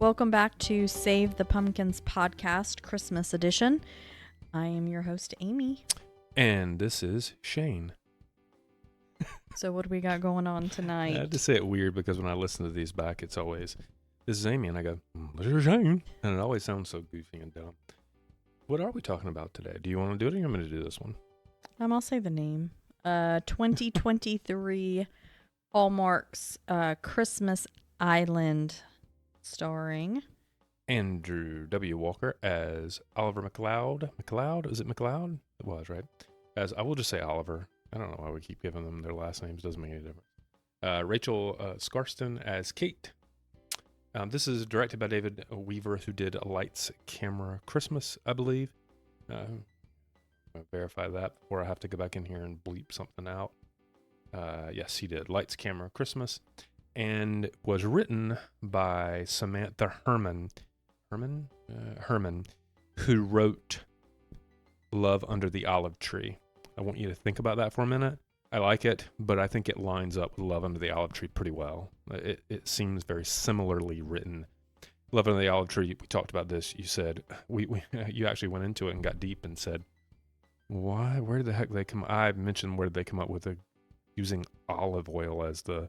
Welcome back to Save the Pumpkins podcast, Christmas edition. I am your host, Amy. And this is Shane. So what do we got going on tonight? I had to say it weird because when I listen to these back, it's always, this is Amy, and I go, this is Shane. And it always sounds so goofy and dumb. What are we talking about today? Do you want to do it or you want me to do this one? I'll say the name. 2023 Hallmark's Christmas Island, starring Andrew W. Walker as Oliver McLeod. McLeod? Is it McLeod? It was, right? As I will just say Oliver. I don't know why we keep giving them their last names. Doesn't make any difference. Rachel Scarston as Kate. This is directed by David Weaver, who did Lights, Camera, Christmas, I believe. I'll verify that before I have to go back in here and bleep something out. Yes, he did. Lights, Camera, Christmas. And was written by Samantha Herman, who wrote Love Under the Olive Tree. I want you to think about that for a minute. I like it, but I think it lines up with Love Under the Olive Tree pretty well. It seems very similarly written. Love Under the Olive Tree, we talked about this. You said, you actually went into it and got deep and said, why, where the heck did they come? I mentioned where did they come up with using olive oil as the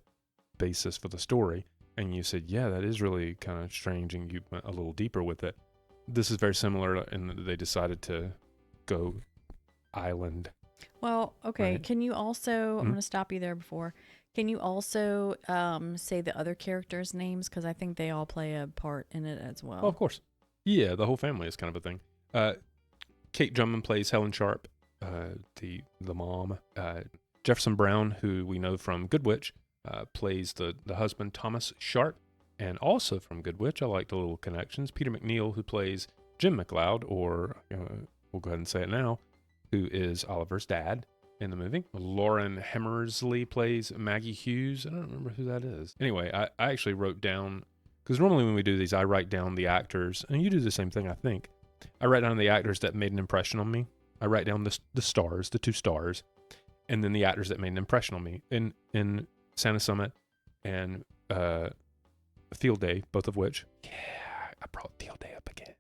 basis for the story. And you said, yeah, that is really kind of strange. And you went a little deeper with it. This is very similar in that they decided to go island. Well, okay. Right. Can you also, I'm going to stop you there before. Can you also say the other characters' names? Because I think they all play a part in it as well. Oh, of course. Yeah, the whole family is kind of a thing. Kate Drummond plays Helen Sharp, the mom. Jefferson Brown, who we know from Good Witch, plays the husband, Thomas Sharp. And also from Good Witch, I like the little connections. Peter McNeil, who plays Jim McLeod, or we'll go ahead and say it now, who is Oliver's dad in the movie. Lauren Hemmersley plays Maggie Hughes. I don't remember who that is. Anyway, I actually wrote down, because normally when we do these, I write down the actors, and you do the same thing, I think. I write down the actors that made an impression on me. I write down the stars, the two stars, and then the actors that made an impression on me. In Santa Summit and Field Day, both of which, yeah, I brought Field Day up again.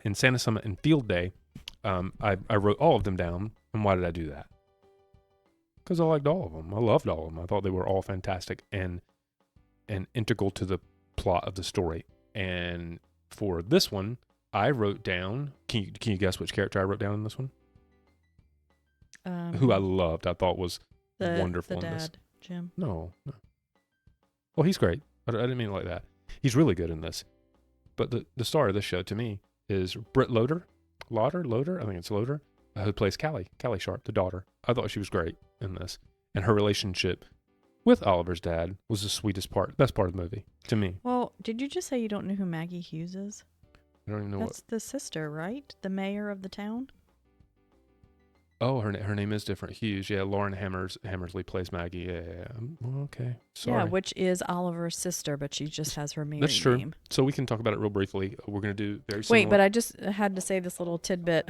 In Santa Summit and Field Day, I wrote all of them down. And why did I do that? Because I liked all of them. I loved all of them. I thought they were all fantastic and integral to the plot of the story. And for this one, I wrote down, can you guess which character I wrote down in this one? Who I loved. I thought was wonderful the in this. dad, Jim. No. Well, he's great. I didn't mean it like that. He's really good in this. But the star of this show to me is Britt Loder. Loder? I think it's Loder. Who plays Callie Sharp, the daughter. I thought she was great in this. And her relationship with Oliver's dad was the sweetest part, best part of the movie, to me. Well, did you just say you don't know who Maggie Hughes is? I don't even know That's the sister, right? The mayor of the town? Oh, her name is different. Hughes. Yeah, Lauren Hammersley plays Maggie. Yeah. Well, okay. Sorry. Yeah, which is Oliver's sister, but she just has her married That's true. name. So we can talk about it real briefly. We're going to do very similar. Wait, but I just had to say this little tidbit.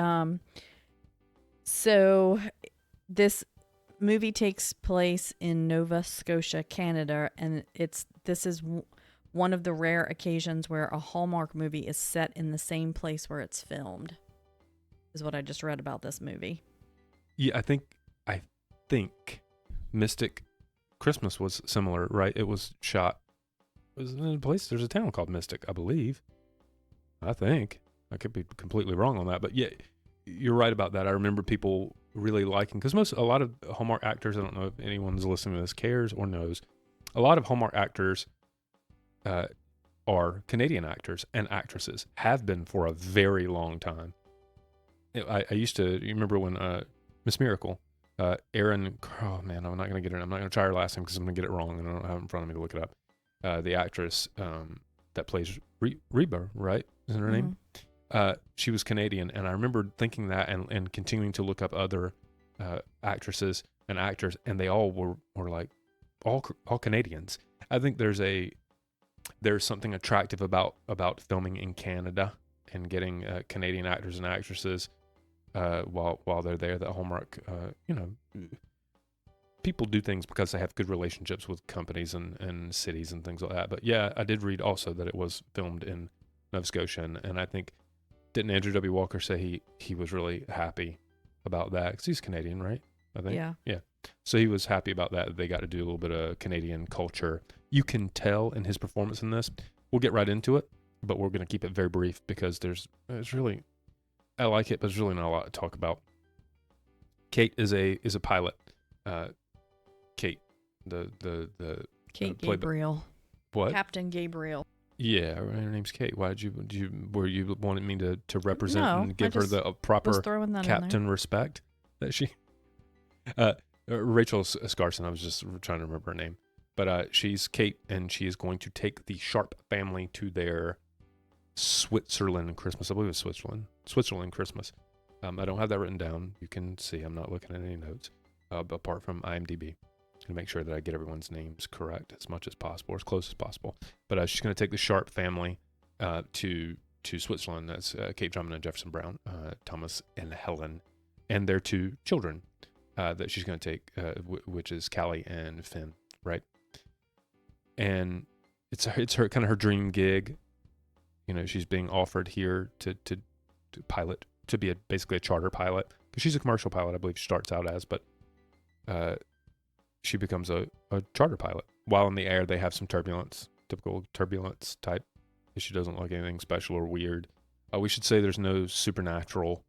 So this movie takes place in Nova Scotia, Canada, and this is one of the rare occasions where a Hallmark movie is set in the same place where it's filmed, is what I just read about this movie. Yeah, I think Mystic Christmas was similar, right? It was shot. It was in a place. There's a town called Mystic, I believe. I think. I could be completely wrong on that, but yeah, you're right about that. I remember people really liking, because a lot of Hallmark actors, I don't know if anyone's listening to this cares or knows, a lot of Hallmark actors are Canadian actors and actresses, have been for a very long time. I used to, you remember when Miss Miracle, Erin, oh man, I'm not going to get her. I'm not going to try her last name because I'm going to get it wrong and I don't have it in front of me to look it up. The actress that plays Reba, right? Isn't her name? She was Canadian, and I remember thinking that and continuing to look up other actresses and actors, and they all were like all Canadians. I think there's something attractive about filming in Canada and getting Canadian actors and actresses while they're there that Hallmark people do things because they have good relationships with companies and cities and things like that. But yeah, I did read also that it was filmed in Nova Scotia, and I think, didn't Andrew W. Walker say he was really happy about that? Because he's Canadian, right? I think. Yeah. So he was happy about that. They got to do a little bit of Canadian culture. You can tell in his performance in this. We'll get right into it, but we're going to keep it very brief because it's really, I like it, but there's really not a lot to talk about. Kate is a pilot. Kate, the Kate played by- Gabriel. what? Captain Gabriel. Yeah, her name's Kate. Why did you were you wanting me to represent No, and give I her the proper Was throwing that in there. captain respect that she? Rachel Scarson. I was just trying to remember her name, but she's Kate, and she is going to take the Sharp family to their Switzerland Christmas. I believe it's Switzerland Christmas. I don't have that written down. You can see I'm not looking at any notes, apart from IMDb, to make sure that I get everyone's names correct as much as possible, as close as possible. But she's going to take the Sharp family to Switzerland. That's Kate Drummond and Jefferson Brown, Thomas and Helen, and their two children that she's going to take, which is Callie and Finn, right? And it's her kind of her dream gig. You know, she's being offered here to pilot, to be basically a charter pilot, because she's a commercial pilot, I believe she starts out as, but she becomes a charter pilot. While in the air, they have some turbulence, typical turbulence type. She doesn't look anything special or weird. We should say there's no supernatural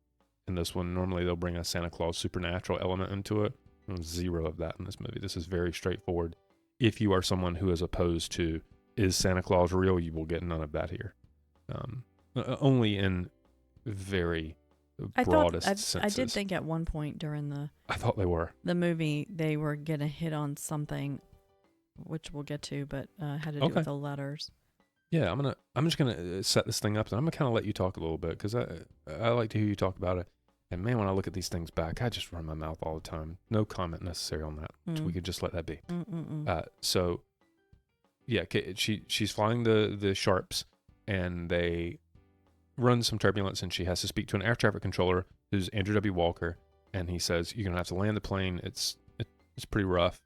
in this one. Normally they'll bring a Santa Claus supernatural element into it. There's zero of that in this movie. This is very straightforward. If you are someone who is opposed to, is Santa Claus real, you will get none of that here. Only in very broadest senses. I did think at one point during I thought they were. the movie they were gonna hit on something, which we'll get to, but had to do Okay. with the letters. Yeah, I'm just gonna set this thing up, and I'm gonna kind of let you talk a little bit, because I like to hear you talk about it. And man, when I look at these things back, I just run my mouth all the time. No comment necessary on that. So we could just let that be. So yeah, she's flying the Sharps, and they run some turbulence, and she has to speak to an air traffic controller who's Andrew W. Walker, and he says, "You're gonna have to land the plane. It's pretty rough,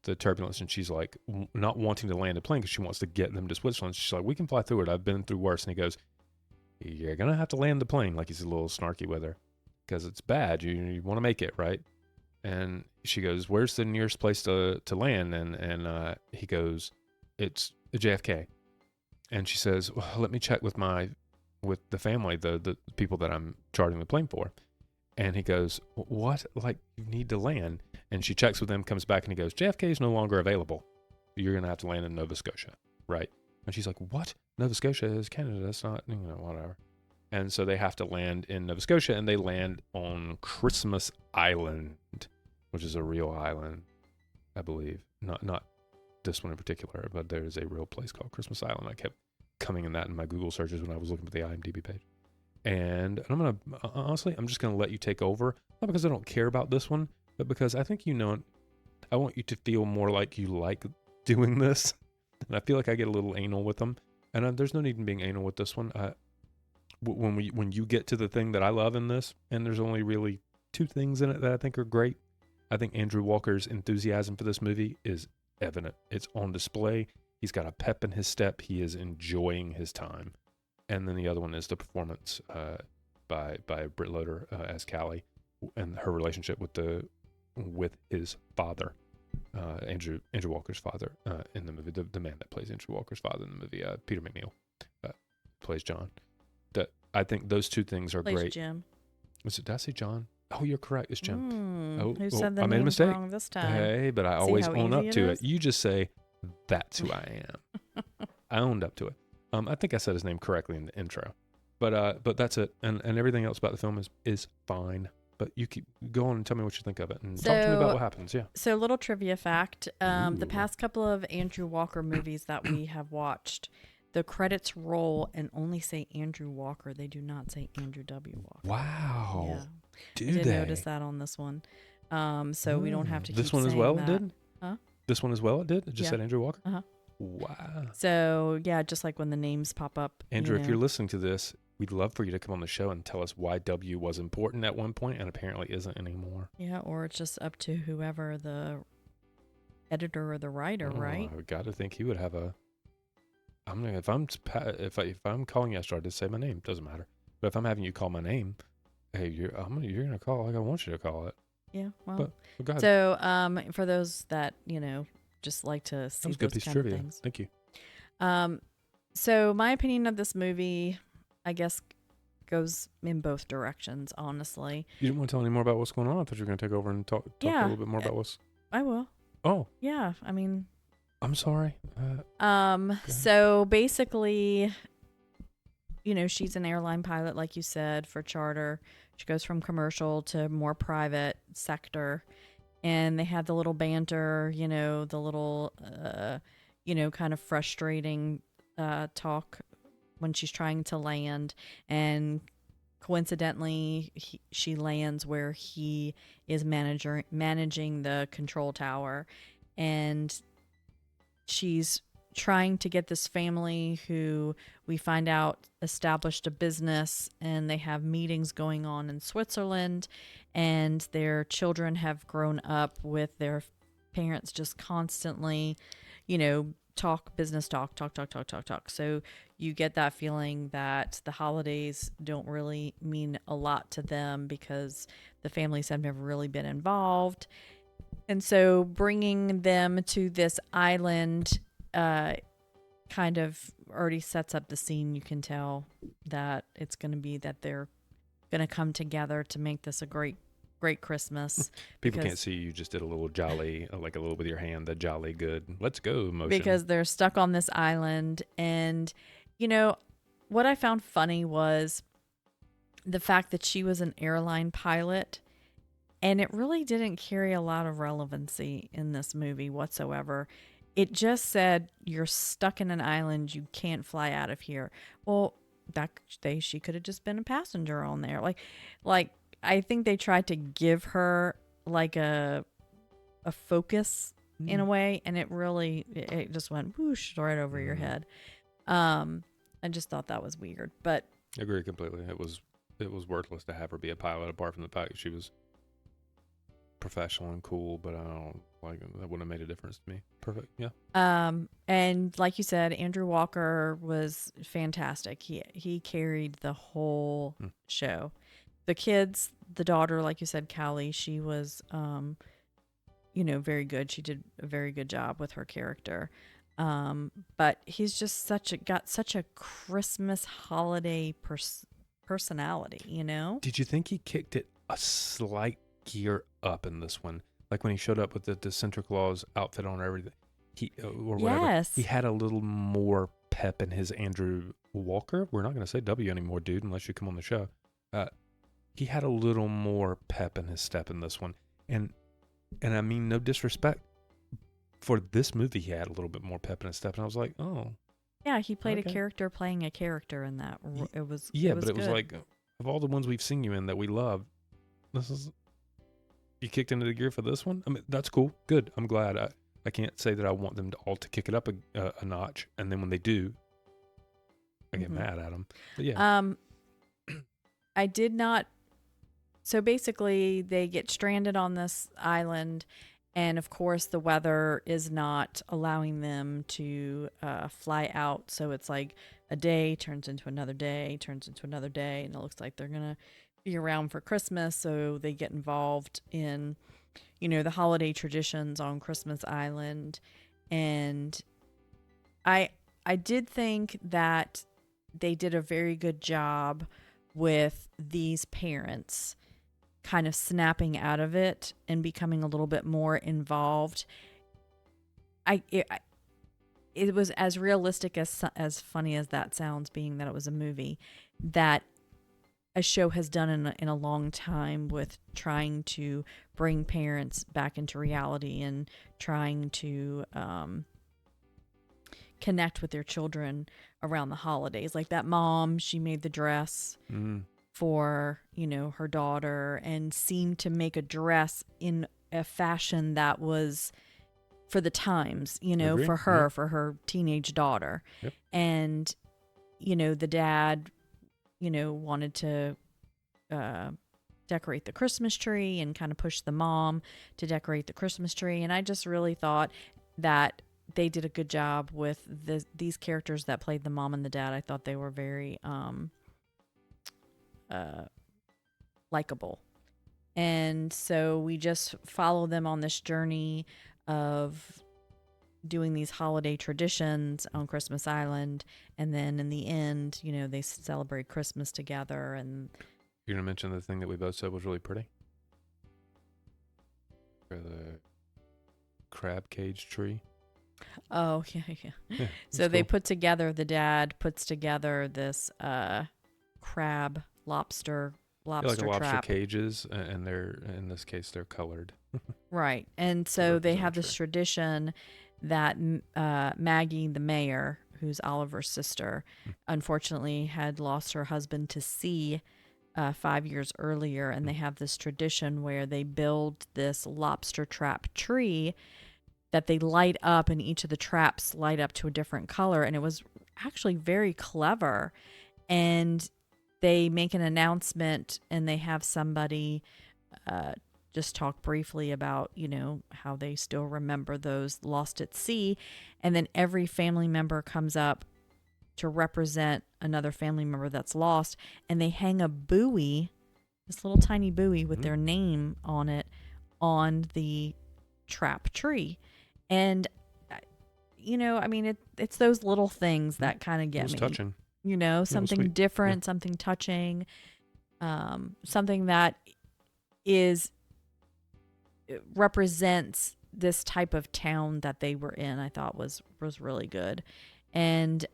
the turbulence." And she's like, not wanting to land the plane because she wants to get them to Switzerland. She's like, "We can fly through it. I've been through worse." And he goes, "You're gonna have to land the plane." Like, he's a little snarky with her because it's bad. You want to make it, right? And she goes, "Where's the nearest place to land?" And he goes, "It's JFK." And she says, "Well, let me check with the family, the people that I'm chartering the plane for." And he goes, "What? Like, you need to land?" And she checks with him, comes back, and he goes, "JFK is no longer available. You're going to have to land in Nova Scotia." Right? And she's like, "What? Nova Scotia is Canada. That's not, whatever." And so they have to land in Nova Scotia, and they land on Christmas Island, which is a real island, I believe. Not this one in particular, but there is a real place called Christmas Island. I kept coming in that in my Google searches when I was looking at the IMDb page. And I'm going to, honestly, I'm just going to let you take over. Not because I don't care about this one, but because I think I want you to feel more like you like doing this. And I feel like I get a little anal with them. And there's no need in being anal with this one. When you get to the thing that I love in this, and there's only really two things in it that I think are great. I think Andrew Walker's enthusiasm for this movie is evident. It's on display. He's got a pep in his step. He is enjoying his time. And then the other one is the performance by Britt Loder as Callie, and her relationship with his father, Andrew Walker's father in the movie. The man that plays Andrew Walker's father in the movie, Peter McNeil, plays John. I think those two things are great. Jim. Did I say John? Oh, you're correct. It's Jim. Who said the I made a names mistake. wrong this time? Hey, but I See always how own up easy it to is? it. You just say, "That's who I am." I owned up to it. I think I said his name correctly in the intro, but that's it. And everything else about the film is fine. But you keep go on and tell me what you think of it, and talk to me about what happens. Yeah. So, a little trivia fact: the Ooh. past couple of Andrew Walker movies that we have watched, the credits roll and only say Andrew Walker. They do not say Andrew W. Walker. Wow. Yeah. Do I did they? notice that on this one. So we don't have to This keep one as saying well. that. It did. Huh? This one as well. It did. It just Yeah. said Andrew Walker. Uh-huh. Wow. So yeah, just like when the names pop up. Andrew, if you're listening to this, we'd love for you to come on the show and tell us why W was important at one point and apparently isn't anymore. Yeah, or it's just up to whoever the editor or the writer, right? I got to think he would have a. If I'm calling you Astro, I just say my name. Doesn't matter. But if I'm having you call my name, hey, you're gonna call like I want you to call it. Yeah. Well. But go ahead. So, for those that just like to That see was a good those piece of kind of trivia. things. Thank you. So my opinion of this movie, I guess, goes in both directions. Honestly. You didn't want to tell any more about what's going on. I thought you were gonna take over and talk a little bit more about what's. I will. Oh. Yeah. I mean. I'm sorry. So basically, she's an airline pilot, like you said, for charter. She goes from commercial to more private sector, and they have the little banter, the little, kind of frustrating talk when she's trying to land, and coincidentally, she lands where he is managing the control tower, and she's trying to get this family who we find out established a business, and they have meetings going on in Switzerland, and their children have grown up with their parents just constantly, talk business, talk. So you get that feeling that the holidays don't really mean a lot to them because the families have never really been involved. And so bringing them to this island kind of already sets up the scene. You can tell that it's going to be that they're going to come together to make this a great Christmas. People can't see you just did a little jolly, like a little with your hand, the jolly good. Let's go motion. Because they're stuck on this island. And, what I found funny was the fact that she was an airline pilot. And it really didn't carry a lot of relevancy in this movie whatsoever. It just said, you're stuck in an island. You can't fly out of here. Well, she could have just been a passenger on there. Like I think they tried to give her like a focus in a way. And it just went whoosh right over your head. I just thought that was weird, but I agree completely. It was worthless to have her be a pilot, apart from the fact that she was professional and cool, but I don't like it. That wouldn't have made a difference to me. Perfect. Yeah. And like you said, Andrew Walker was fantastic. He carried the whole show. The kids, the daughter, like you said, Callie, she was very good. She did a very good job with her character. But he's just got such a Christmas holiday personality, Did you think he kicked it a slight gear up in this one? Like when he showed up with the Santa Claus outfit on, everything, or whatever. Yes. He had a little more pep in his Andrew Walker. We're not going to say W anymore, dude, unless you come on the show. He had a little more pep in his step in this one, and I mean no disrespect. For this movie, he had a little bit more pep in his step, and I was like, oh. Yeah, he played a character playing a character in that. It was but it was like, of all the ones we've seen you in that we love, you kicked into the gear for this one. I mean, that's cool, good. I'm glad. I can't say that I want them all to kick it up a notch, and then when they do, I get mad at them. But yeah. I did not. So basically, they get stranded on this island. And of course, the weather is not allowing them to fly out. So it's like a day turns into another day, and it looks like they're going to be around for Christmas. So they get involved in, the holiday traditions on Christmas Island. And I did think that they did a very good job with these parents kind of snapping out of it and becoming a little bit more involved. It was as realistic as funny as that sounds, being that it was a movie that a show has done in a long time, with trying to bring parents back into reality and trying to connect with their children around the holidays. Like that mom, she made the dress for her daughter, and seemed to make a dress in a fashion that was for the times, for her, for her teenage daughter. Yep. And the dad wanted to decorate the Christmas tree and kind of push the mom to decorate the Christmas tree. And I just really thought that they did a good job with these characters that played the mom and the dad. I thought they were very likable. And so we just follow them on this journey of doing these holiday traditions on Christmas Island. And then in the end, they celebrate Christmas together. And You're going to mention the thing that we both said was really pretty? Or the crab cage tree? oh, yeah. Yeah, So they cool. the dad puts together this crab lobster Yeah, like a lobster trap. cages, and they're, in this case, they're colored. Right. And To so they represent have the this tree. tradition that Maggie, the mayor, who's Oliver's sister, unfortunately had lost her husband to sea 5 years earlier. And they have this tradition where they build this lobster trap tree that they light up, and each of the traps light up to a different color. And it was actually very clever. And they make an announcement, and they have somebody just talk briefly about, how they still remember those lost at sea. And then every family member comes up to represent another family member that's lost. And they hang a buoy, this little tiny buoy with their name on it, on the trap tree. And, it's those little things that kind of It get was me. touching. Something sweet. different, something touching, something that represents this type of town that they were in. I thought was really good. And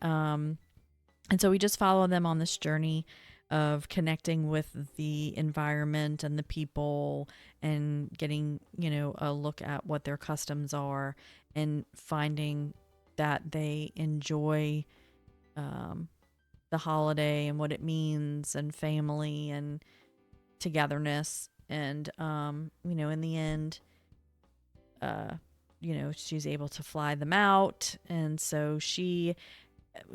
so we just follow them on this journey of connecting with the environment and the people, and getting, a look at what their customs are, and finding that they enjoy the holiday and what it means, and family and togetherness. And in the end, she's able to fly them out. And so she,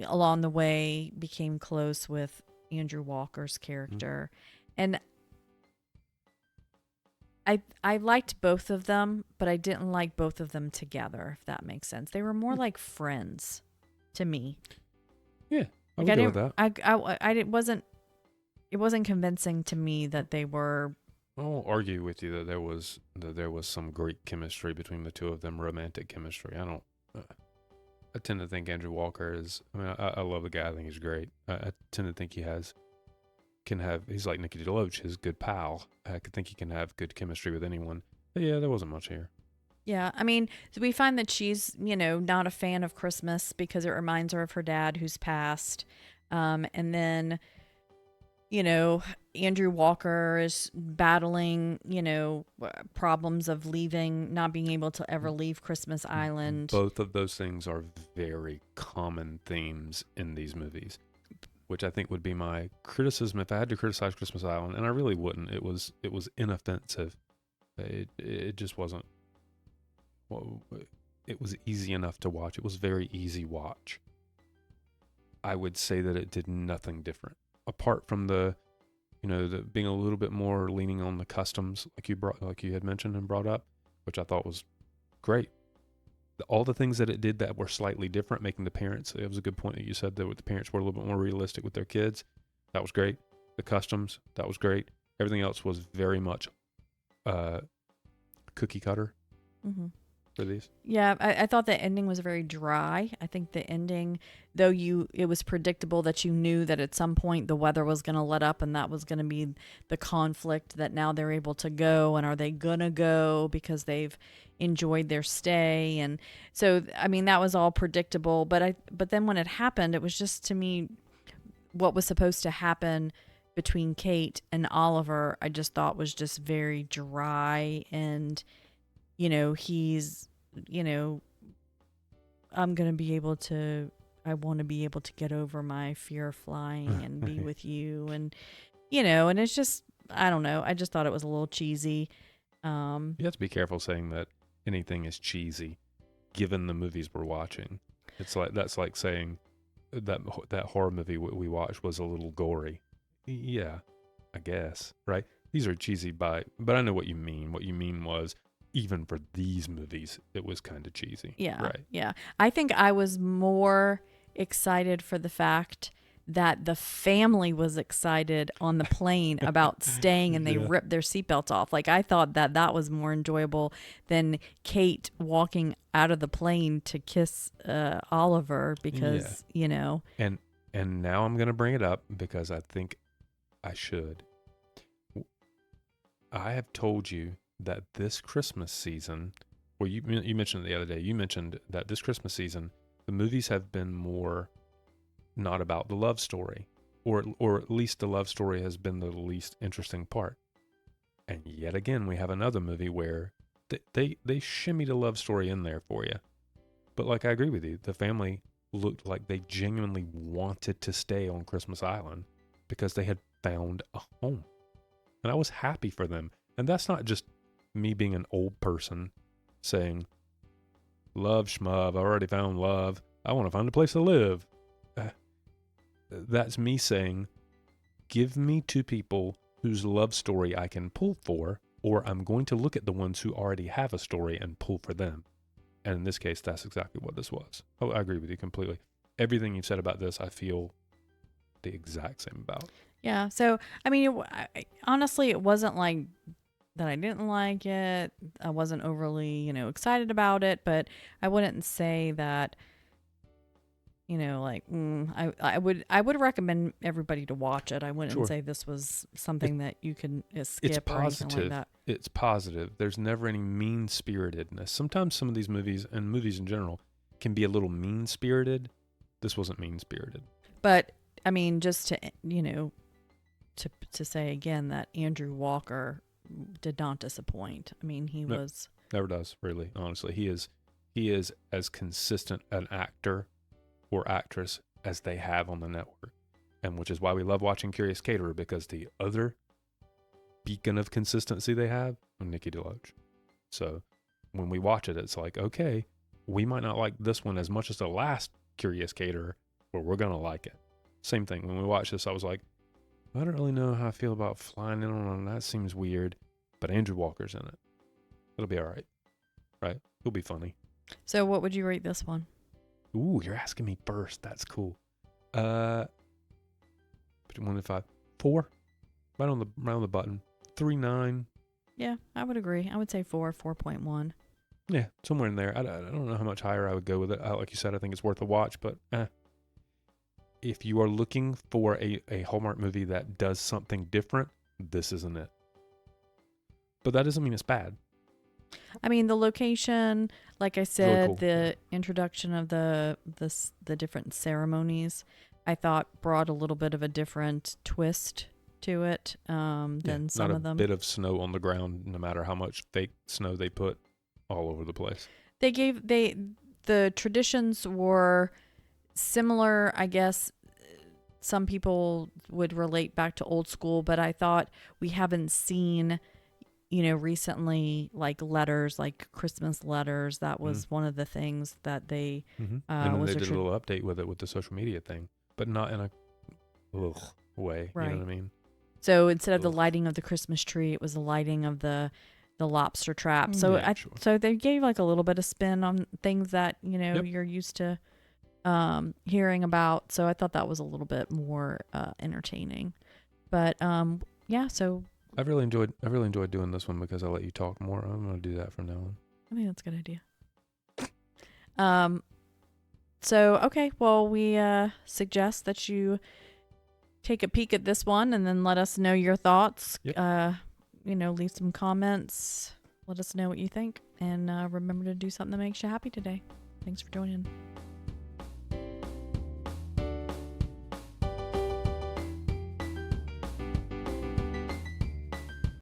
along the way, became close with Andrew Walker's character. And I liked both of them, but I didn't like both of them together, if that makes sense. They were more like friends to me. Yeah, I Like would go with that. It wasn't convincing to me that they were. I won't argue with you that there was some great chemistry between the two of them, romantic chemistry. I tend to think Andrew Walker is. I mean, I love the guy. I think he's great. I tend to think he's like Nikki DeLoach, his good pal. I could think he can have good chemistry with anyone. But yeah, there wasn't much here. Yeah, I mean, so we find that she's, not a fan of Christmas because it reminds her of her dad who's passed. And then, Andrew Walker is battling, problems of not being able to ever leave Christmas Island. Both of those things are very common themes in these movies, which I think would be my criticism if I had to criticize Christmas Island, and I really wouldn't. It was inoffensive. It just wasn't. Well, it was easy enough to watch. It was very easy watch. I would say that it did nothing different apart from the being a little bit more leaning on the customs, like you had mentioned and brought up, which I thought was great. All the things that it did that were slightly different, making the parents, it was a good point that you said that the parents were a little bit more realistic with their kids. That was great. The customs, that was great. Everything else was very much cookie cutter for these. Yeah, I thought the ending was very dry. I think the ending, though it was predictable that you knew that at some point the weather was going to let up, and that was going to be the conflict, that now they're able to go, and are they going to go because they've enjoyed their stay. And so, I mean, that was all predictable, but then when it happened, it was just, to me, what was supposed to happen between Kate and Oliver, I just thought was just very dry. And he's, I want to be able to get over my fear of flying and be with you. And, and it's just, I don't know. I just thought it was a little cheesy. You have to be careful saying that anything is cheesy, given the movies we're watching. That's like saying that horror movie we watched was a little gory. Yeah, I guess, right? these are cheesy but I know what you mean. What you mean was, even for these movies, it was kind of cheesy. Yeah. Right. Yeah. I think I was more excited for the fact that the family was excited on the plane about staying and they Yeah. ripped their seatbelts off. Like, I thought that was more enjoyable than Kate walking out of the plane to kiss Oliver because, And now I'm going to bring it up because I think I should. I have told you that this Christmas season, or you mentioned it the other day, you mentioned that this Christmas season, the movies have been more not about the love story, or at least the love story has been the least interesting part. And yet again, we have another movie where they shimmied a love story in there for you. But like, I agree with you, the family looked like they genuinely wanted to stay on Christmas Island because they had found a home. And I was happy for them. And that's not just me being an old person saying, love schmub, I already found love, I want to find a place to live. That's me saying, give me two people whose love story I can pull for, or I'm going to look at the ones who already have a story and pull for them. And in this case, that's exactly what this was. Oh, I agree with you completely. Everything you've said about this, I feel the exact same about. Yeah. So, I mean, honestly, it wasn't like that I didn't like it. I wasn't overly, excited about it, but I wouldn't say that, I would recommend everybody to watch it. I wouldn't say this was something that you can skip or anything like that. It's positive. There's never any mean-spiritedness. Sometimes some of these movies, and movies in general, can be a little mean-spirited. This wasn't mean-spirited. But, I mean, just to, to say again that Andrew Walker did not disappoint. I mean, he was... Never does, really, honestly. He is as consistent an actor or actress as they have on the network, and which is why we love watching Curious Caterer, because the other beacon of consistency they have is Nikki DeLoach. So when we watch it, it's like, okay, we might not like this one as much as the last Curious Caterer, but we're gonna like it. Same thing, when we watched this, I was like, I don't really know how I feel about flying in on that. Seems weird, but Andrew Walker's in it. It'll be all right, right? It'll be funny. So what would you rate this one? Ooh, you're asking me first. That's cool. Between 1 and 5, 4, right on the button. 3.9. Yeah, I would agree. I would say 4.1. Yeah, somewhere in there. I don't know how much higher I would go with it. Like you said, I think it's worth a watch. But if you are looking for a Hallmark movie that does something different, this isn't it. But that doesn't mean it's bad. I mean, the location, like I said, really cool. The introduction of the different ceremonies, I thought brought a little bit of a different twist to it than some of them. Not a bit of snow on the ground, no matter how much fake snow they put all over the place. The traditions were similar, I guess. Some people would relate back to old school, but I thought we haven't seen, recently, like letters, like Christmas letters. That was one of the things that they and then they did a little update with it with the social media thing, but not in a way. Right. You know what I mean? So instead of the lighting of the Christmas tree, it was the lighting of the lobster trap. So so they gave like a little bit of spin on things that you're used to hearing about. So I thought that was a little bit more entertaining. But so I've really enjoyed doing this one because I let you talk more. I'm going to do that from now on. I think that's a good idea. So okay, well, we suggest that you take a peek at this one and then let us know your thoughts. Yep. Leave some comments. Let us know what you think, and remember to do something that makes you happy today. Thanks for joining.